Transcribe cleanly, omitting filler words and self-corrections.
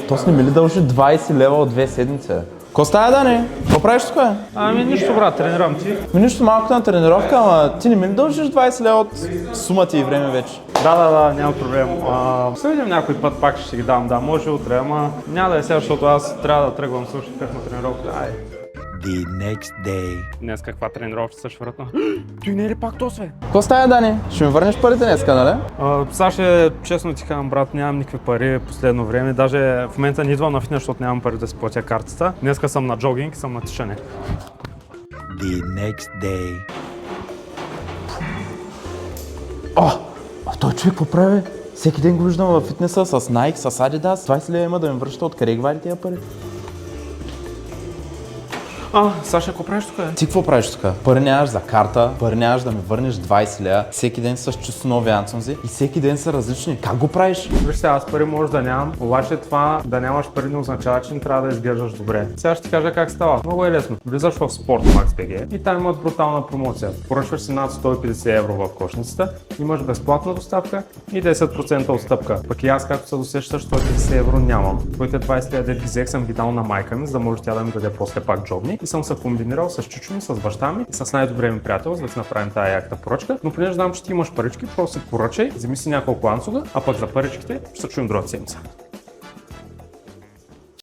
То с не ми ли дължи 20 лева от 2 седмици? Ко стая, Дани? Какво правиш тук? Ами нищо, брат, тренирам ти. Нищо малко на тренировка, ама ти не ми ли дължиш 20 лева от сумата и време вече? Да, няма проблем. Ще видим някой път, пак ще ги дам. Да, може утре, ама няма да е сега, защото аз трябва да тръгвам също как на тренировка. The next day. Днес каква тренировка също вратно? Той не е ли пак то све? Ко стая, Дани? Ще ми върнеш парите днеска, нали? Саше, честно ти казвам, брат, нямам никакви пари последно време. Даже в момента не идвам на фитнес, защото нямам пари да си платя картата. Днеска съм на джогинг, съм на тичане. The next day. Той човек какво прави? Всеки ден го виждам във фитнеса с Nike, с Adidas. 20 лева има да ми връща, откъде гвари тия пари? Саша, какво правиш тук? Ти какво правиш тук? Пари нямаш за карта, пари нямаш да ми върнеш 20 лева, всеки ден с чисто нови анцунзи и всеки ден са различни. Как го правиш? Виж сега, аз пари може да нямам, обаче това да нямаш пари не означава, че не трябва да изглеждаш добре. Сега ще ти кажа как става. Много е лесно. Влизаш в SportMax.bg и там имат брутална промоция. Поръчваш си над 150 евро в кошницата, имаш безплатна доставка и 10% отстъпка. Пък и аз, както се досещаш, 150 евро нямам. Твоите 20 лева ги взех, съм ги дал на майка ми, за да може тя да ми даде после пак джобни. И съм се комбинирал с чичо ми, с баща ми и с най-добрия ми приятел, за да си направим тая яката поръчка. Но понеже знам, че ти имаш парички, просто си поръчай, вземи си няколко анцуга, а пък за паричките ще се чуем другата седмица.